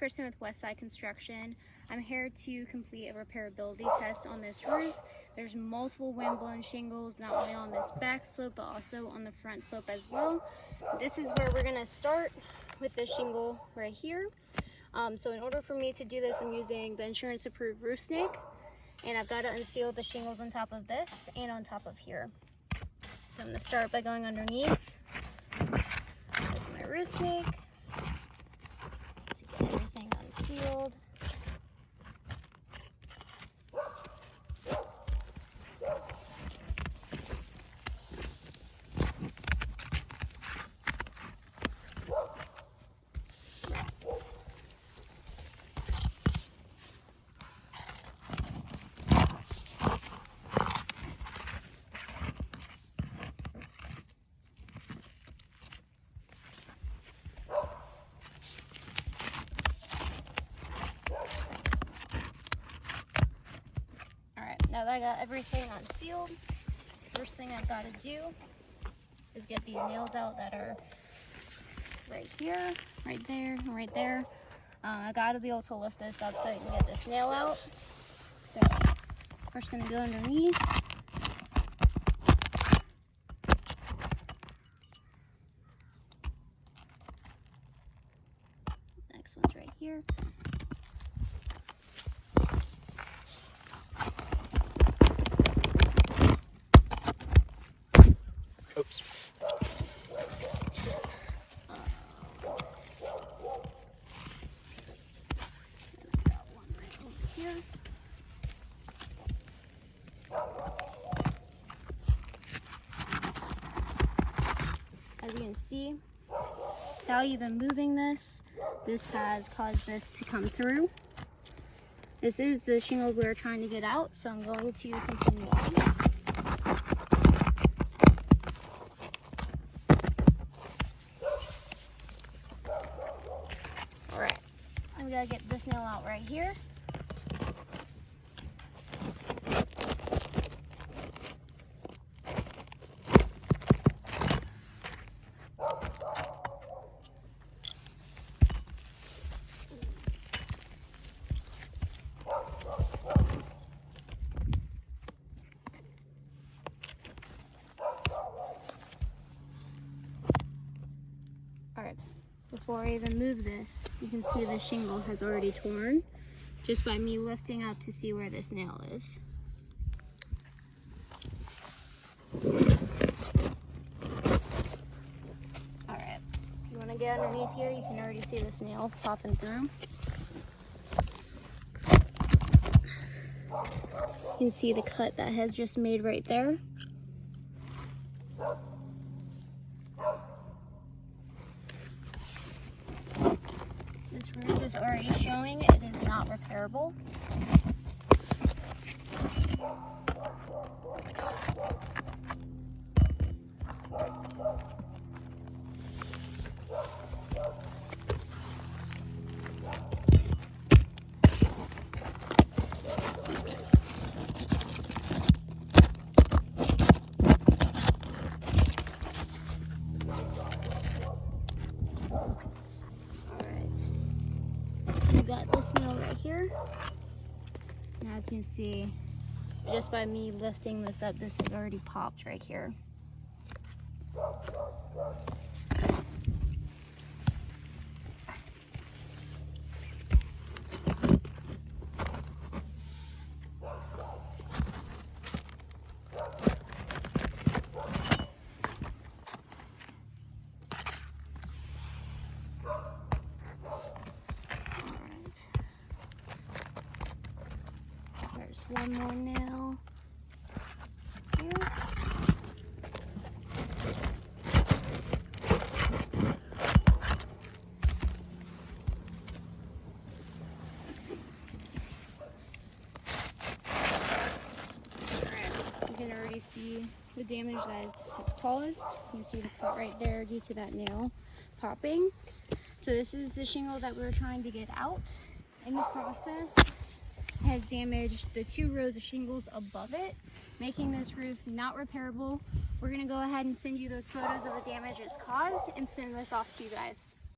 Kristen with Westside Construction. I'm here to complete a repairability test on this roof. There's multiple wind-blown shingles, not only on this back slope, but also on the front slope as well. This is where we're gonna start with the shingle right here. So in order for me to do this, I'm using the insurance-approved roof snake, and I've got to unseal the shingles on top of this and on top of here. So I'm gonna start by going underneath with my roof snake to get everything unsealed. Now that I got everything unsealed, first thing I've got to do is get these nails out that are right here, right there, and right there. I got to be able to lift this up so I can get this nail out. So first going to go underneath. Next one's right here. Oops. As you can see, without even moving this, this has caused this to come through. This is the shingle we're trying to get out, so I'm going to continue on. Alright, I'm going to get this nail out right here. Alright, before I even move this, you can see the shingle has already torn just by me lifting up to see where this nail is. Alright, if you want to get underneath here, you can already see this nail popping through. You can see the cut that has just made right there. This roof is already showing it is not repairable. Got this nail right here, and as you can see, just by me lifting this up, this has already popped right here. There's one more nail here. You can already see the damage that it's caused. You can see the cut right there due to that nail popping. So this is the shingle that we were trying to get out. In the process, has damaged the 2 rows of shingles above it, making this roof not repairable. We're going to go ahead and send you those photos of the damage it's caused and send this off to you guys.